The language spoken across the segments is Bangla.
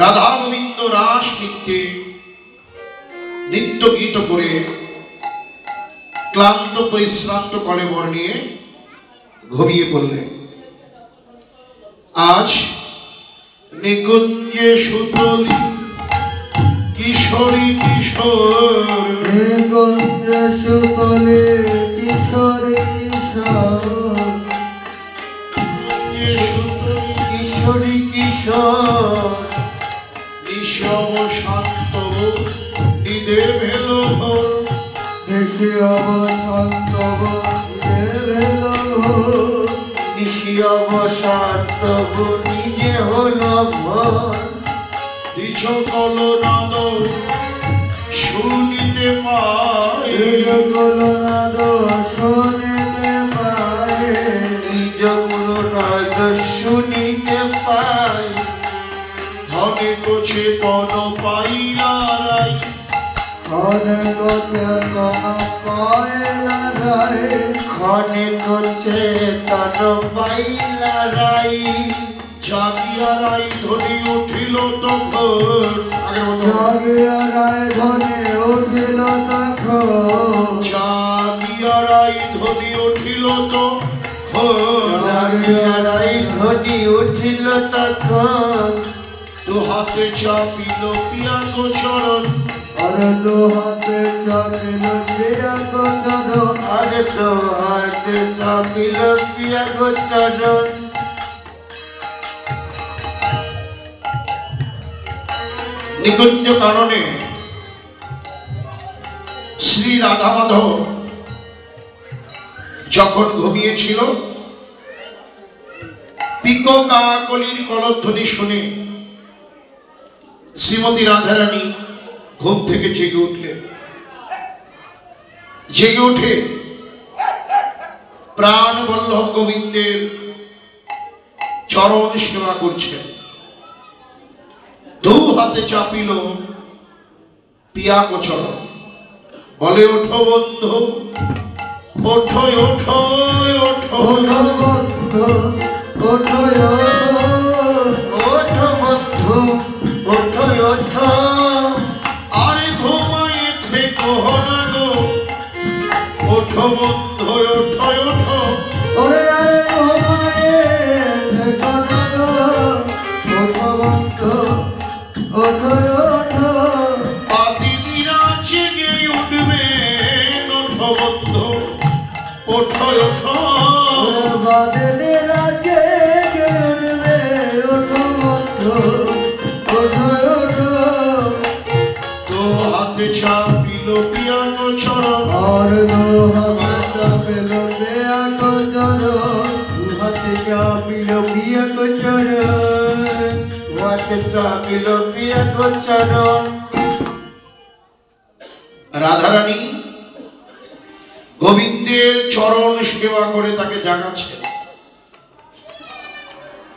রাধা গোবিন্দ রাস নৃত্যে নৃত্য গীত করে ক্লান্ত পরিশ্রান্ত কলেবর নিয়ে ঘুমিয়ে পড়লেন। আজ নিকুঞ্জে সুতলি কিশোরী কিশোর, নিকুঞ্জে সুতলি কিশোরী কিশোর, কিশোরী কিশোর, নিশব শান্ত নিদে ভেল ভোর, নিশিয়ব শান্ত নিদে ভেল ভোর, নিশিয়ব শান্ত নিজে হল ভোর। দিছ কলনাদ শুনিতে পায়, কলনাদ শুনিতে পায়, নিজ কলনাদ শুনিতে পায়। ধনে কোছে তন পাইলারাই, খনে কোছে তন পাইলারাই, খনে কোছে তন পাইলারাই। জাগিয়ারাই ধ্বনি উঠিল তখন, জাগিয়ারাই ধ্বনি উঠিল তখন, জাগিয়ারাই ধ্বনি উঠিল তখন, জাগিয়ারাই ধ্বনি উঠিল তখন। দু হাতে চাপিল পিয়া গোচরণ, আরে দু হাতে চাপিল পিয়া গোচরণ, আরে দু হাতে চাপিল পিয়া গোচরণ। নিকুঞ্জ কাননে শ্রী রাধা মাধব যখন ঘুমিয়েছিল, পিকো কাকলির কলধ্বনি শুনে শ্রীমতী রাধারানী ঘুম থেকে জেগে উঠলেন। জেগে উঠে প্রাণ বল্লভ গোবিন্দের চরণ সেবা করছেন। দু হাতে চাপিল পিয়া গোচরণ, বলে ওঠো বন্ধু, ওঠো ওঠো ওঠো বন্ধু, ওঠো ওঠো বন্ধু, ওঠো ওঠো। আরে ঘুমায়ে থেকো না গো, ওঠো বন্ধু ওঠো ওঠো। ওরে আরে ঘুমায়ে থেকো না গো, ওঠো বন্ধু, ওঠো ওঠো। পাদিনীরা জেগে উঠবে, ওঠো বন্ধু ওঠো ওঠো। বাদলেরা জেগে উঠবে, ওঠো বন্ধু, ওঠো ওঠো। তো হাতে চাপিল পিয়া গোচরণ, আর দু হাতে চাপিল পিয়া গোচরণ, দু হাতে চাপিল পিয়া গোচরণ, দু হাতে চাপিল পিয়া গোচরণ। রাধারানী গোবিন্দের চরণ সেবা করে তাকে জাগাচ্ছে।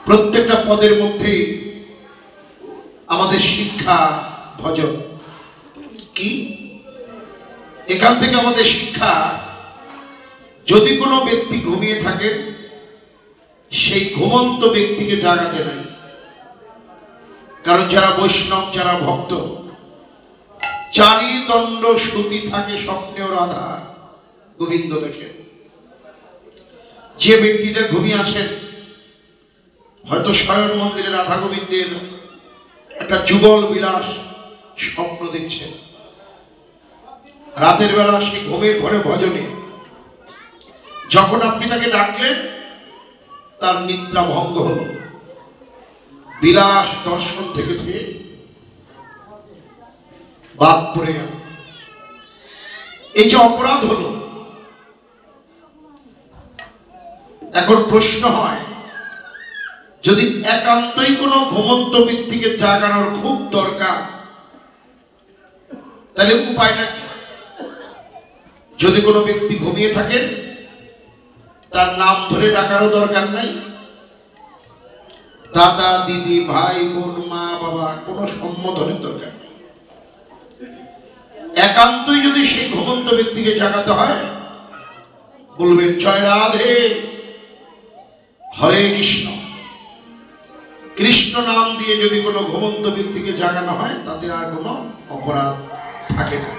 প্রত্যেকটা পদের মধ্যে আমাদের শিক্ষা ভজন কি, এখান থেকে আমাদের শিক্ষা, যদি কোনো ব্যক্তি ঘুমিয়ে থাকেন সেই ঘুমন্ত ব্যক্তিকে জাগাতে নাই। কারণ যারা বৈষ্ণব, যারা ভক্ত, চারি দণ্ড শ্রুতি থাকে স্বপ্নেও রাধা গোবিন্দ দেখেন। যে ব্যক্তিটা ঘুমিয়ে আছেন, হয়তো শয়ন মন্দিরে রাধা গোবিন্দের একটা যুগল বিলাস স্বপ্ন দেখছেন। রাতের বেলা সে ঘুমের ঘরে ভজনে যখন আপনি তাকে ডাকলেন, তার নিদ্রা ভঙ্গ হলো, বিলাস দর্শন থেকে বাদ পড়ে গেল। এই যে অপরাধ হলো, এখন প্রশ্ন হয়, যদি একান্তই কোনো ঘুমন্ত ব্যক্তিকে জাগানোর খুব দরকার, তাহলে উপায়টা কি? যদি কোনো ব্যক্তি ঘুমিয়ে থাকেন, তার নাম ধরে ডাকারও দরকার নাই, দাদা দিদি ভাই বোন মা বাবা কোনো সম্বোধনের দরকার নেই। একান্তই যদি সেই ঘুমন্ত ব্যক্তিকে জাগাতে হয়, বলবেন জয় রাধে, হরে কৃষ্ণ, কৃষ্ণ নাম দিয়ে যদি কোনো ঘুমন্ত ব্যক্তিকে জাগানো হয় তাতে আর কোনো অপরাধ থাকে না।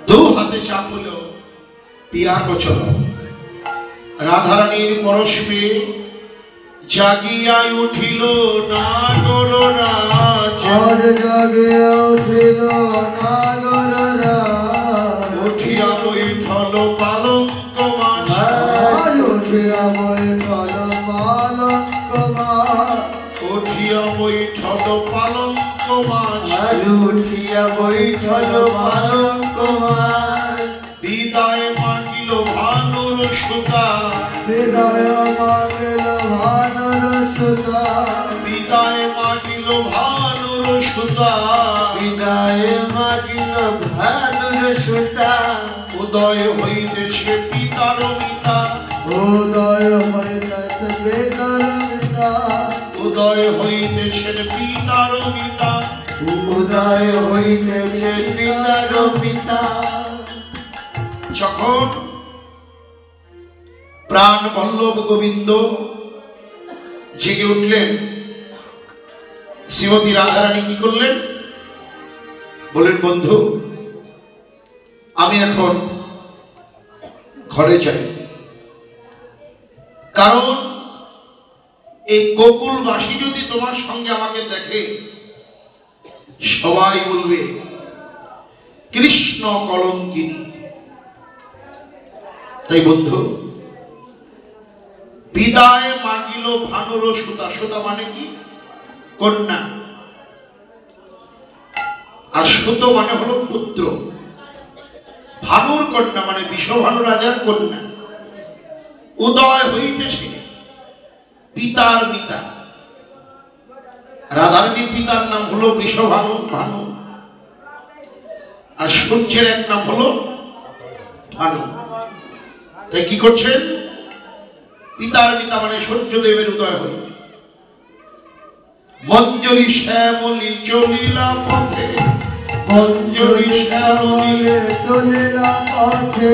দু হাতে চাপ হল পিয়া গোচর, রাধারানীর পরশে জাগিয়া উঠিল নাগর রাজ, জাগিয়া উঠিল নাগর রাজ, উঠিয়া বৈঠল পালঙ্ক মাছ, উঠিয়া বৈঠল পালঙ্ক মাছ, উঠিয়া বৈঠল পালঙ্ক মাছ, উঠিয়া বৈঠল পালঙ্ক মাছ, বিদায় মাগিল ভানুর সুতা, বিদায় মাগিল ভানুর সুতা, বিদায় মাগিল ভানুর সুতা, বিদায় মাগিল ভানুর সুতা, উদয় হইতেছে পিতার মিতা, উদয় হইতেছে পিতার মিতা, উদয় হইতেছে পিতার মিতা, উদয় হইতেছে পিতার পিতা। যখন প্রাণ বল্লভ গোবিন্দ জেগে উঠলেন, শ্রীমতী রাধারানী কি করলেন? বলেন, বন্ধু আমি এখন ঘরে যাই, কারণ এই গোকুলবাসী যদি তোমার সঙ্গে আমাকে দেখে সবাই বলবে কৃষ্ণ কলঙ্কিনী। তাই বন্ধু, বিদায় মাগিল ভানুর সুতা, সুতা মানে কি? কন্যা, আর সুত মানে হলো পুত্র। ভানুর কন্যা মানে বিশ্বভানু রাজার কন্যা। উদয় হইতেছে পিতার মিতা, রাধারানীর পিতার নাম হলো বৃষভানু ভানু, আর সূর্যের এক নাম হলো ভানু। তাই কি করছেন? পিতার মিতা মানে সূর্যদেবের উদয় হল। মঞ্জরি শ্যামলি চলিলা পথে, মঞ্জরি শ্যামলি চলিলা পথে,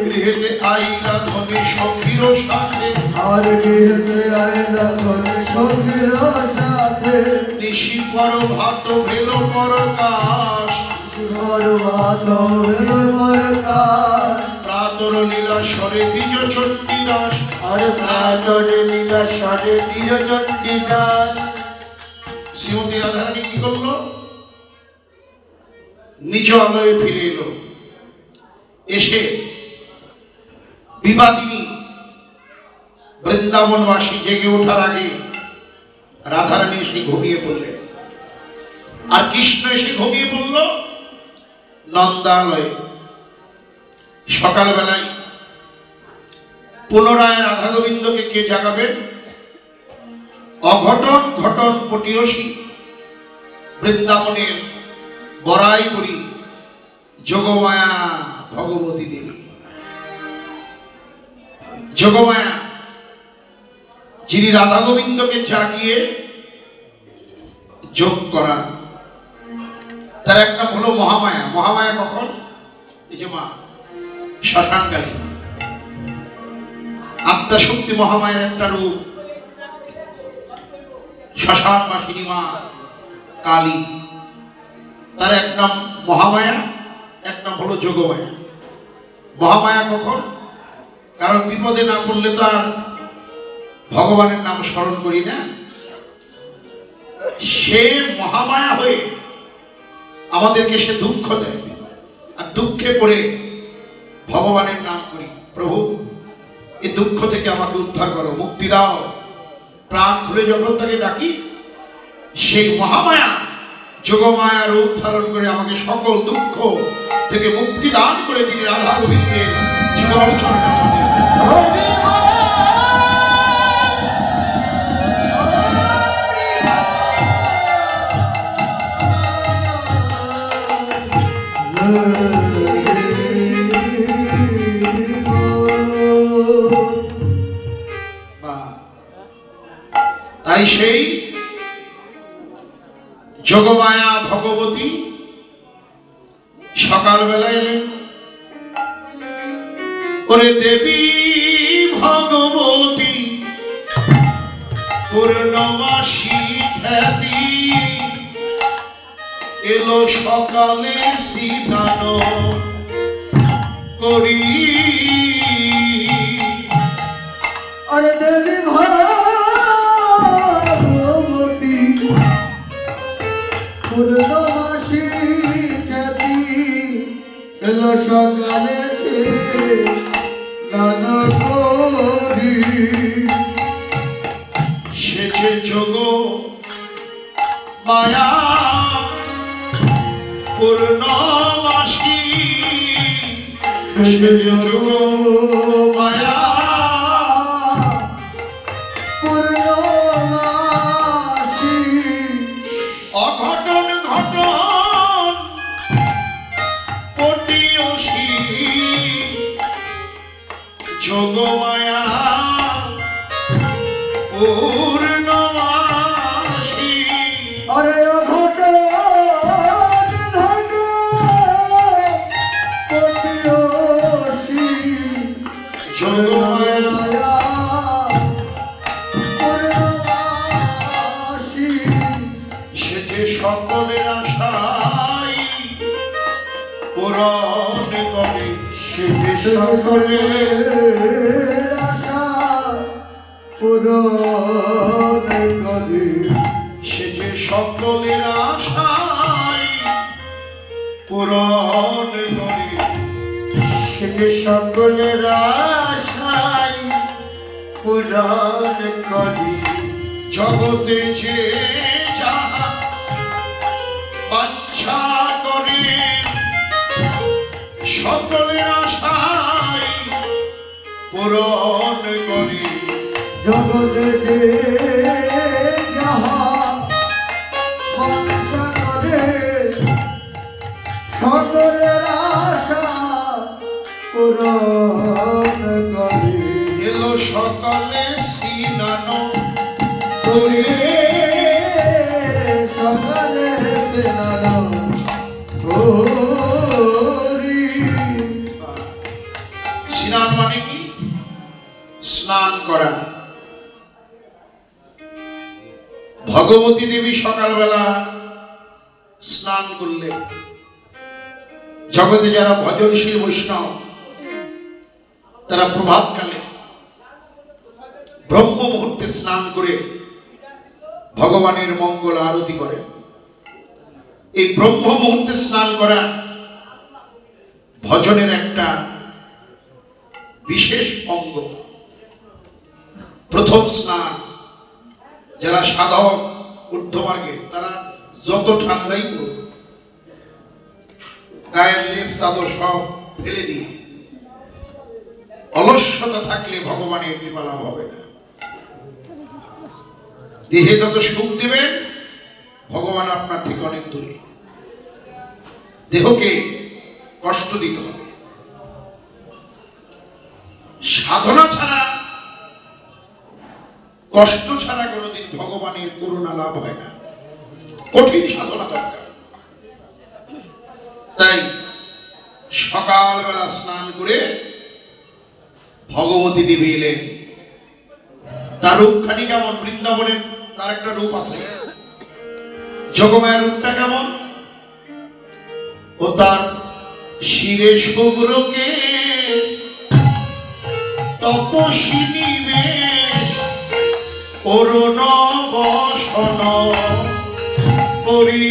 গৃহেতে আইলা ধনী সখীর সাথে, আর গৃহেতে আইলা ধনী সখীর সাথে, নিশি পর ভাত ভেল পরকাশ, শিবর ভাত ভেল পরকাশ, প্রাতর লীলা স্বরে দ্বিজ চণ্ডীদাস, আর প্রাতর লীলা স্বরে দ্বিজ চণ্ডীদাস। শ্রীমতী রাধারানী কি করলো? নিজ আলয়ে ফিরে এলো, এসে বিবাদিনী বৃন্দাবনবাসী জেগে ওঠার আগে রাধারানী এসে ঘুমিয়ে পড়লেন, আর কৃষ্ণ এসে ঘুমিয়ে পড়ল নন্দালয়ে। সকালবেলায় পুনরায় রাধা গোবিন্দকে কে জাগাবেন? অঘটন ঘটন পটিয়সী বৃন্দাবনের বড়াই করি যোগমায়া ভগবতী দেবী। যোগমায়া যিনি রাধা গোবিন্দকে জাগিয়ে যোগ করান, তার এক নাম হলো মহামায়া। মহামায়া কখন? এই যে মা শ্মশানকালী, আত্মাশক্তি মহামায়ের একটা রূপ। শ্মশানবাসিনী মা কালী, তার এক নাম মহামায়া, এক নাম হলো যোগমায়া। মহামায়া কখন? কারণ বিপদে না পড়লে তো আর ভগবানের নাম স্মরণ করি না। সে মহামায়া হয়ে আমাদেরকে সে দুঃখ দেয়, আর দুঃখে পড়ে ভগবানের নাম করি, প্রভু এই দুঃখ থেকে আমাকে উদ্ধার করো, মুক্তি দাও। প্রাণ খুলে যখন তাকে ডাকি, সেই মহামায়া যোগমায়া রূপ ধারণ করে আমাকে সকল দুঃখ থেকে মুক্তি দান করে তিনি রাধা গোবিন্দের জীবন চরণে তাই সেই যোগমায়া ভগবতী সকালবেলা এলেন। ওরে দেবী ভগবতী পূর্ণমাসী খ্যাতি এলো সকালে স্নান করি আরে দেবী ভগবতী পূর্ণমাসী খ্যাতি এলো সকালে স্নান করি সেজে যোগ মায়া পূর্ণমাসী সেজে যোগ মায়া পূর্ণমাসী অঘটন ঘটন পটিয়সী যোগ মায়া পূর্ণমাসী আরে অঘটন ঘটন পটিয়সী যোগ মায়া পূর্ণমাসী সে যে সকলের আশাই পূরণ করে সে যে সকলের আশা পূরণ করে সে যে সকলের আশাই পূরণ করে সে যে সকলের আশাই পূরণ করে জগতে যে যাহা বাঞ্ছা করে সকলের আশাই পূরণ করে জগতে যে যাহা বাঞ্ছা করে সকলের আশা পূরণ করে এলো সকালে স্নান করে সকালে স্নান করি স্নান মানে কি? স্নান করা। ভগবতী দেবী সকালবেলা স্নান করলে জগতে যারা ভজনশীল বৈষ্ণব তারা প্রভাতকালে ব্রহ্ম মুহূর্তে স্নান করে ভগবানের মঙ্গল আরতি করেন। এই ব্রহ্ম মুহূর্তে স্নান করা ভজনের একটা বিশেষ অঙ্গ। প্রথম স্নান যারা সাধক ঊর্ধ্বমার্গে তারা যত ঠান্ডাই করুক গায়ের লেপ চাদর সব ফেলে দিয়ে অলস্যতা থাকলে ভগবানের কৃপা লাভ হবে না। দেহে যত সুখ দেবেন ভগবান আপনার থেকে অনেক দূরে। দেহকে কষ্ট দিতে হবে। সাধনা ছাড়া কষ্ট ছাড়া কোনোদিন ভগবানের করুণা লাভ হয় না। কঠিন সাধনা দরকার। তাই সকালবেলা স্নান করে ভগবতী দেবী এলেন। তার রূপখানি কেমন? বৃন্দাবনের তার একটা রূপ আছে। যোগমায়ের রূপটা কেমন? ও তার শিরে শুভ্র কেশ, তপস্বিনী বেশ, অরুণ বসন পরি।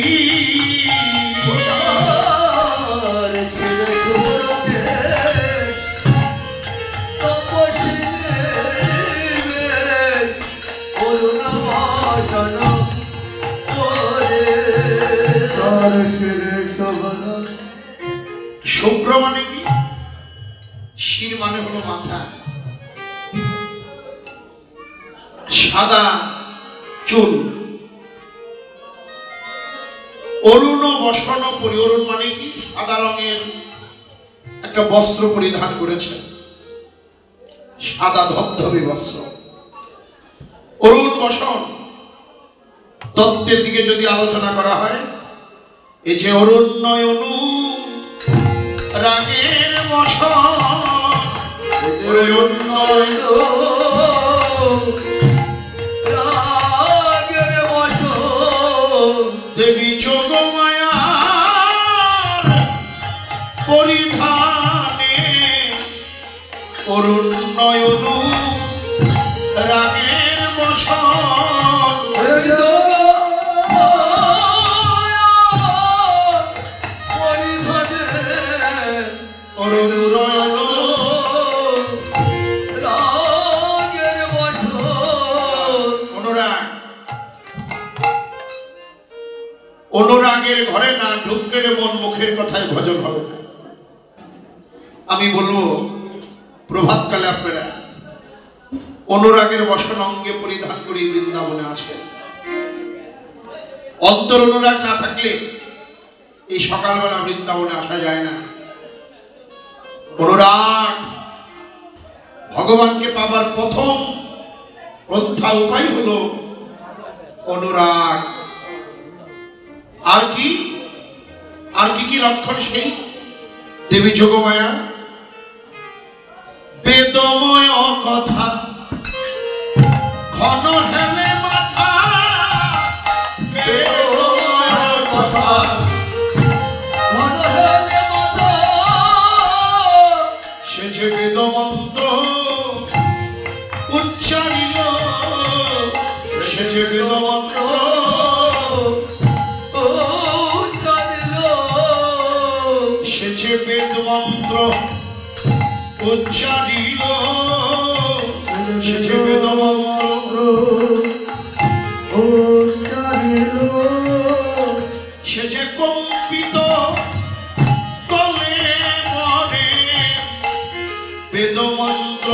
শুভ্র মানে কি? শির মানে হলো মাথা, সাদা চুল। অরুণ বসন পরি, অরুণ মানে কি? সাদা রঙের একটা বস্ত্র পরিধান করেছে, সাদা ধবধবে বস্ত্র। অরুণ বসন তত্ত্বের দিকে যদি আলোচনা করা হয়, এই যে অরুণ নয়নু রাগের বসন, অরুণ নয়নু দেবী যোগমায়া পরিধানে অরুণ নয়ন রাগের বসন অরুণ নয়ন রাগের বসন অনুরাগ অনুরাগের ঘরে না ঢুকতে মন মুখের কথায় ভজন হবে না। আমি বলবো প্রভাতকালে আপনারা অনুরাগের বসন অঙ্গে পরিধান করে বৃন্দাবনে আসেন। অন্তর অনুরাগ না থাকলে এই সকালবেলা বৃন্দাবনে আসা যায় না। অনুরাগ ভগবানকে পাবার প্রথম পন্থা উপায় হলো অনুরাগ। আর কি কি লক্ষণ সেই দেবী যোগমায়া বেদময় কথা ঘন হেলে মাথা বেদময় কথা ঘন হেলে মাথা সে যে বেদ মন্ত্র উচ্চারিল সে যে বেদ মন্ত্র সে যে বেদ মন্ত্র উচ্চারিল সে যে বেদ মন্ত্র উচ্চারিল সে যে কম্পিত তলে মরে বেদ মন্ত্র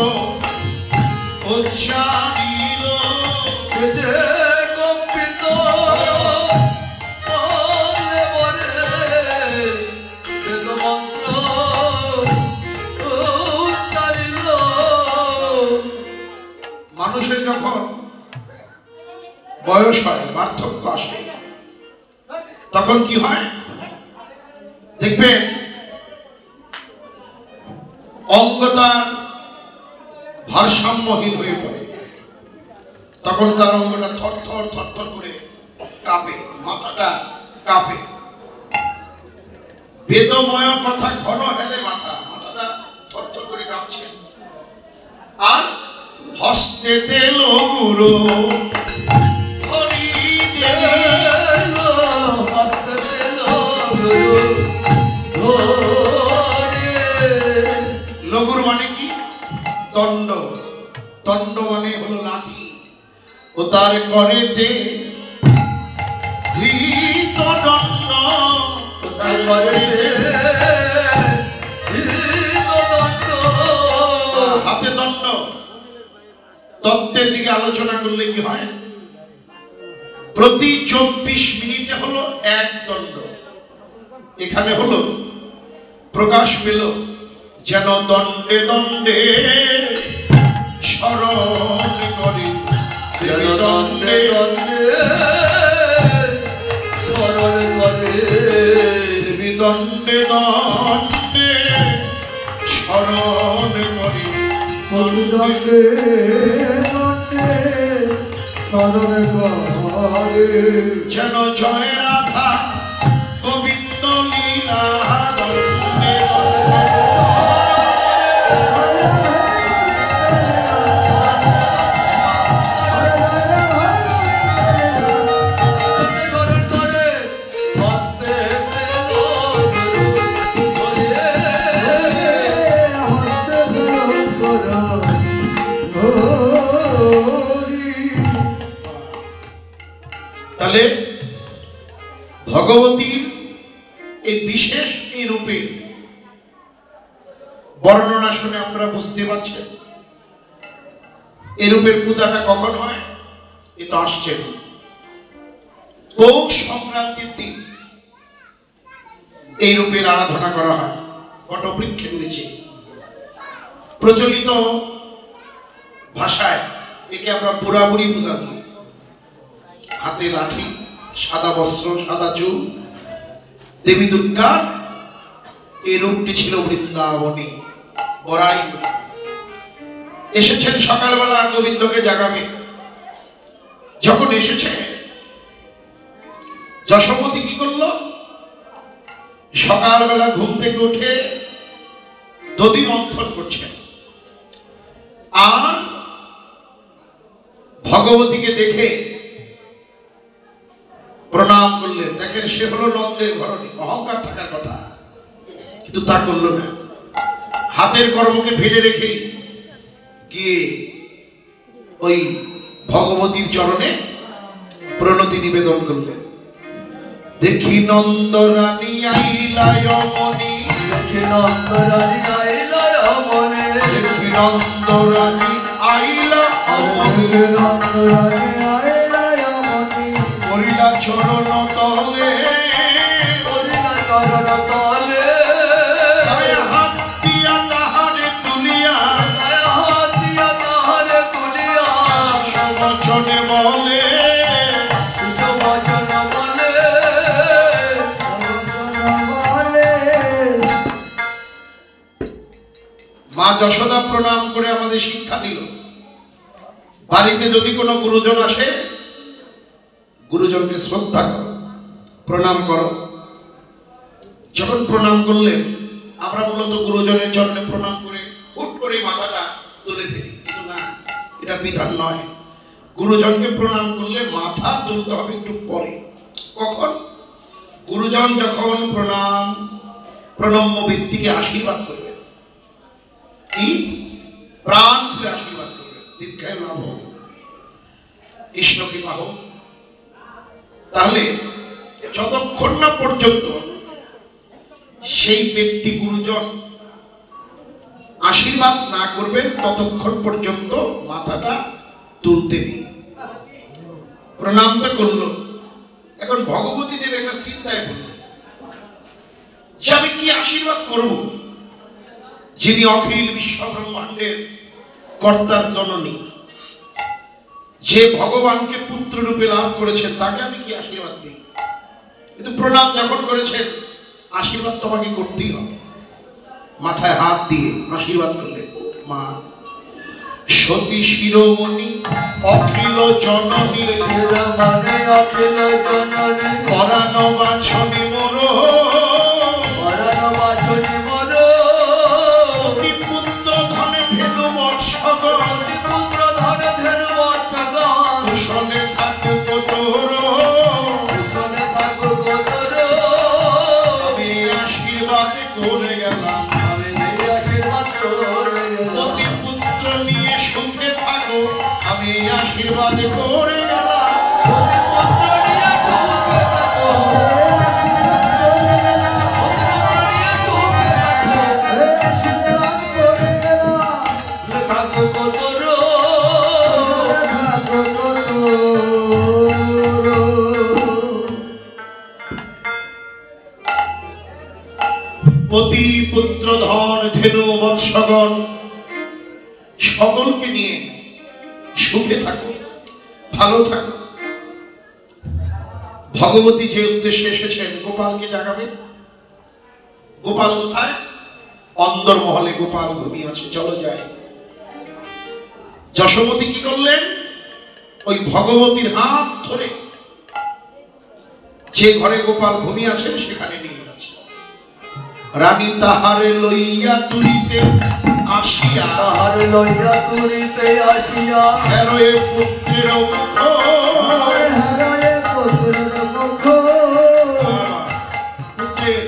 উচ্চারিল সে যে কম্পিত তলে মরে বেদ মন্ত্র উচ্চারিল। মানুষের যখন বয়স হয় বার্ধক্য আসে তখন কি হয় দেখবেন অঙ্গতার ভারসাম্যহীন হয়ে পড়ে। তখন তার অঙ্গটা থরথর থরথর করে কাঁপে, মাথাটা কাঁপে। বেদময় কথা ঘন হেলে মাথাটা থরথর করে কাঁপছে। আর হস্তে তেল গুরু হরি লঘুর মানে কি দণ্ড, দণ্ড মানে হলো লাঠি। ও তার করেতে ধৃত দণ্ড, তার করেতে হাতে দণ্ড। তত্ত্বের দিকে আলোচনা করলে কি হয় প্রতি 24 মিনিটে হলো এক দণ্ড। এখানে হলো প্রকাশ পেল যেন দণ্ডে দণ্ডে স্মরণ করে যেন দণ্ডে দণ্ডে স্মরণ করে দেবী দণ্ডে দণ্ডে স্মরণ করে দণ্ডে দণ্ডে স্মরণ করে যেন জয় রাধা গোবিন্দ লীলা দণ্ডে দণ্ডে তাহলে ভগবতীর এই বিশেষ এই রূপে বর্ণনা শুনে আপনারা বুঝতে পারছেন এই রূপের পূজাটা কখন হয়। এ তো আসছেন পৌষ সংক্রান্তির দিন এই রূপের আরাধনা করা হয় বটবৃক্ষের নিচে। প্রচলিত ভাষায় একে আমরা বুড়াবুড়ি পূজা বলি। হাতে লাঠি, সাদা বস্ত্র, সাদা চুল। দেবী দুর্গার এই রূপটি ছিল বৃন্দাবনে বড়াই। এসেছেন সকালবেলা গোবিন্দকে জাগাবে। যখন এসেছে যশোমতী কি করলো? সকালবেলা ঘুম থেকে উঠে দধি মন্থন করছেন, আর ভগবতীকে দেখে প্রণাম করলেন। দেখেন, সে হলো নন্দের ঘরণী, অহংকার থাকার কথা, কিন্তু তা করলো না। হাতের কর্মকে ফেলে রেখে গিয়ে ওই ভগবতীর চরণে প্রণতি নিবেদন করলেন। দেখি নন্দরানী আইলায় মনি, দেখি নন্দরানী আইলায় মনে, দেখি নন্দরানী আইলা দেখি নন্দরানী আইলায় মনি, করিলা চরণ তলে, করিলা চরণ তলে, গায়ে হাত দিয়া তাহারে তুলিয়া, গায়ে হাত দিয়া তাহারে তুলিয়া, বচনে বলে, শিশু বচন বলে, বলে মা যশোদা প্রণাম করে আমাদের শিক্ষা দিল, বাড়িতে যদি কোনো গুরুজন আসে, গুরুজনকে শ্রদ্ধা করো, প্রণাম করো। যখন প্রণাম করলেন, আমরা মূলত গুরুজনের চরণে প্রণাম করে হুট করে মাথাটা তুলে ফেলি, কিন্তু না, এটা বিধান নয়। গুরুজনকে প্রণাম করলে মাথা তুলতে হবে একটু পরে। কখন? গুরুজন যখন প্রণম্য ব্যক্তিকে আশীর্বাদ করবেন, কি প্রাণ খুলে আশীর্বাদ করবেন, দীর্ঘায়ু লাভ হোক, কৃষ্ণ কৃপা হোক। তাহলে যতক্ষণ না পর্যন্ত সেই ব্যক্তি গুরুজন আশীর্বাদ না করবেন, ততক্ষণ পর্যন্ত মাথাটা তুলতে নেই। প্রণাম তো করলো, এখন ভগবতী দেব একটা চিন্তায় পড়লেন যে আমি কি আশীর্বাদ করব, যিনি অখিল বিশ্ব ব্রহ্মাণ্ডের কর্তার জননী, যে ভগবানকে পুত্র রূপে লাভ করেছেন, তাকে আমি কি আশীর্বাদ দিই? কিন্তু প্রণাম যখন করেছেন, আশীর্বাদ তোমাকে করতেই হবে। মাথায় হাত দিয়ে আশীর্বাদ করলেন, মা সতী শিরোমণি অখিল জননী, শিরোমণি অখিল জননী, পরাণ বাছনি মোর, পরাণ বাছনি মোর, অতি পুত্র ধনে ধেনু বৎসগণ, পুত্র ধনে ধেনু বৎসগণ, কুশলে থাকুক তোর, কুশলে থাকুক তোর, আমি আশীর্বাদ করে গেলাম, আমি এই আশীর্বাদ করে গেলাম, অতি পুত্র নিয়ে সুখে থাকো, আমি আশীর্বাদ করে গেলাম। পুত্র নিয়ে সুখে থাকো, পুত্র নিয়ে সুখে থাকো, আশীর্বাদ করে গেলাম, থাকুক তোর, থাকো তোর। পতি পুত্র ধন ধেনু বৎসগণ সকলকে নিয়ে সুখে থাকো, ভালো থাকো। ভগবতী যে উদ্দেশ্যে এসেছেন, গোপালকে জাগাবে। গোপাল কোথায়? অন্দরমহলে গোপাল ঘুমিয়ে আছে, চলো যাই। যশোমতী কি করলেন? ওই ভগবতীর হাত ধরে যে ঘরে গোপাল ঘুমিয়ে আছেন সেখানে নিয়ে যাচ্ছে। রানী তাহারে লইয়া তুলিতে আসিয়া, তাহার লইয়া তুলিতে আসিয়া, হেরয়ে পুত্রের মুখ, হারায় পুত্রের মুখ, পুত্রের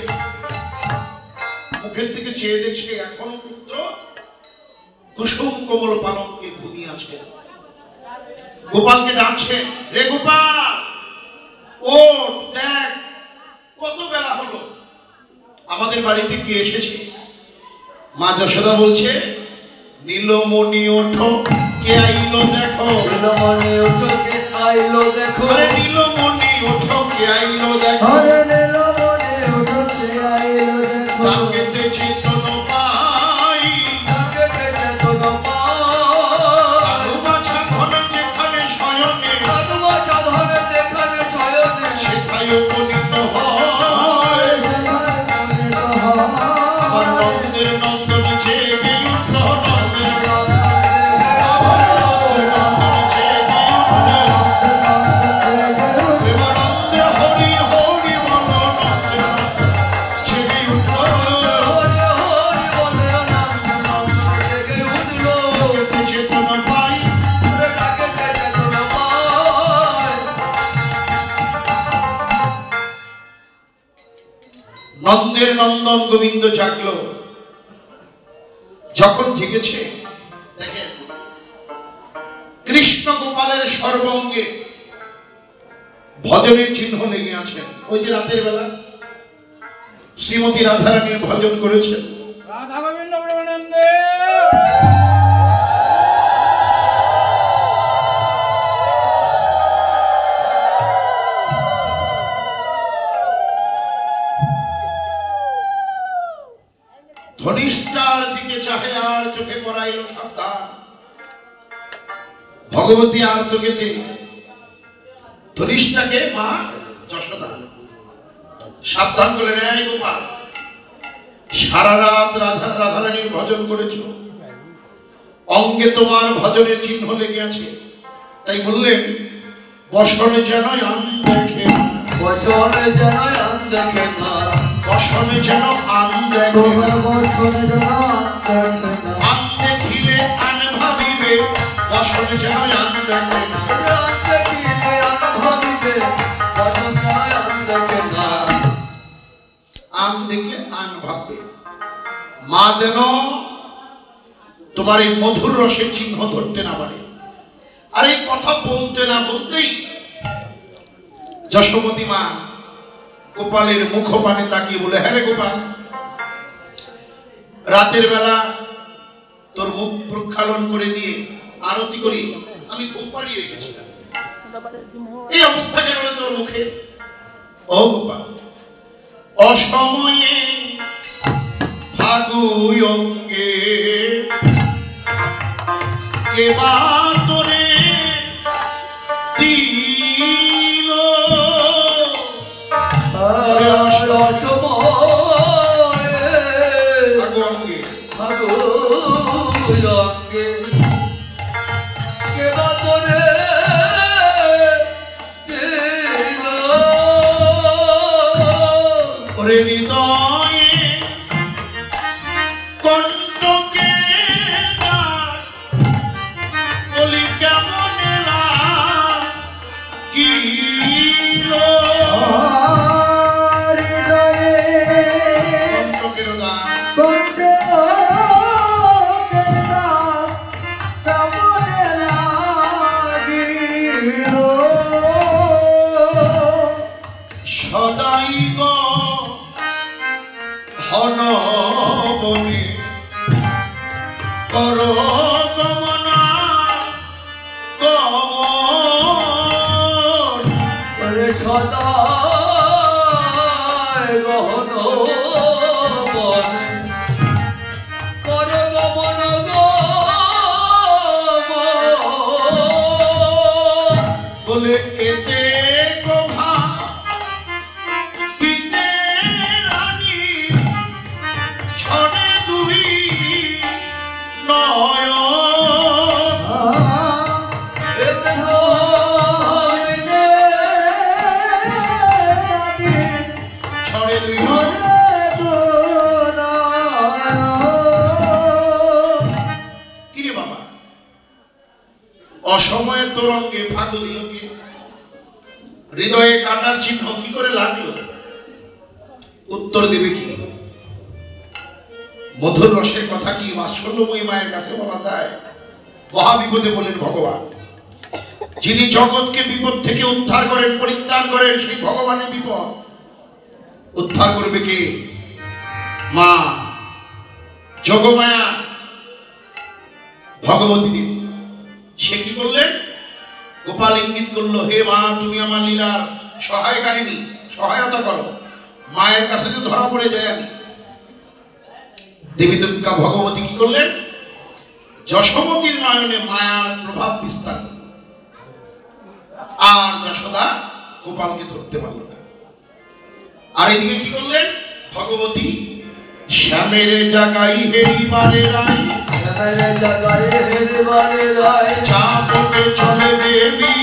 মুখের দিকে চেয়ে দেখছে, এখনো পুত্র কুসুম কোমল পালঙ্কে ঘুমিয়ে আছে। গোপালকে ডাকছে, রে গোপাল, ও দেখ কত বেলা হলো, আমাদের বাড়িতে কে এসেছে? মা যশোদা বলছে, নীলমণি ওঠো, কে আইলো দেখো। নীলমণি ওঠো, কে আইলো দেখো, আরে নীলমণি ওঠো, কে আইলো দেখো। হরে নীলমণি উঠছে আইলো দেখো, ডাকেতে চেতন পাই, তাকে চেতন পাই, আলু বাছা ঘরে যেখানে শয়নে, আলু বাছা ধরে যেখানে শয়নে, সেথায় উপনীত হয়। সেবায় মনিত হয়। আর নন্দের নন্দন জেগে উঠল, নন্দের নন্দন জেগে উঠল। প্রেমানন্দে হরি হরি নন্দের নন্দন গোবিন্দ জাগলো। যখন জেগেছে দেখেন কৃষ্ণ গোপালের সর্বঙ্গে ভজনের চিহ্ন লেগে আছেন। ওই যে রাতের বেলা শ্রীমতী রাধারানীর ভজন করেছেন, রাধা গোবিন্দ প্রেমানন্দে ধনিষ্ঠার দিকে চাহে আর চোখে পড়াইল সাবধান। ভগবতী আর চোখেছে ধনিষ্ঠাকে মা যশোদা সাবধান করে নেয়। গোপাল সারা রাত রাধারানীর ভজন করেছ, অঙ্গে তোমার ভজনের চিহ্ন লেগে আছে, তাই বললেন বসনে যেন আন দেখে না, বসনে যেন আন দেখে না, বসনে যেন আন দেখে তোমার না। বসনে যেন আন দেখিলে আন ভাবিবে, বসনে যেন আন দেখে না। আন দেখিলে আন ভাবিবে, বসনে যেন আন দেখে না। আন দেখলে আন ভাববে। মা যেন তোমার এই মধুর রসের চিহ্ন ধরতে না পারে। আর এই কথা বলতে না বলতেই যশোমতী মা গোপালের মুখপানে তাকিয়ে বলে, হ্যাঁ রে গোপাল, রাতের বেলা তোর মুখ প্রক্ষালন করে দিয়ে আরতি করি আমি ঘুম পাড়িয়ে রেখেছিলাম, এই অবস্থা কেন রে তোর মুখে? ও গোপাল, অসময়ে ফাগুই অঙ্গে কেবা তোরে দিল। ফাগু অঙ্গে ওরে হৃদয়ে কণ্ঠকে বলি কেমন লাগিল। হৃদয়ে কণ্ঠকের গান কণ্ঠে কেমন লাগিল। সদাই গো ঘন বনে কর গমনা গমন। সদা গহন বনে কর গমন বলে এতে গোভা পিতে রানী ছড়ে দুই নয়ন। ছড়ে দুই নয়ন। কিরে বাবা, অসময়ে তোর অঙ্গে ফাগু দিল কে? হৃদয়ে কাটার চিহ্ন কি করে লাগলো? উত্তর দেবে কি? মধুর রসের কথা কি বাৎসল্যময়ী মায়ের কাছে বলা যায়? মহাবিপদে বলেন ভগবান, যিনি জগৎকে বিপদ থেকে উদ্ধার করেন, পরিত্রাণ করেন, সেই ভগবানের বিপদ উদ্ধার করবে কে? মা যোগমায়া ভগবতী দেবী। সে কি করলেন? গোপাল ইঙ্গিত করলো, হে মা, তুমি আমার লীলার সহায়কারিণী, সহায়তা করো, মায়ের কাছে যে ধরা পড়ে যায় আমি। দেবী দুর্গা ভগবতী কি করলেন? যশোমতীর নয়নে মায়ার প্রভাব বিস্তার করলেন। আর যশোদা গোপালকে ধরতে পারল না। আর এদিকে কি করলেন ভগবতী? শ্যামের জাগাই হেরিবারে রায়, চাপকে চলে দেবী,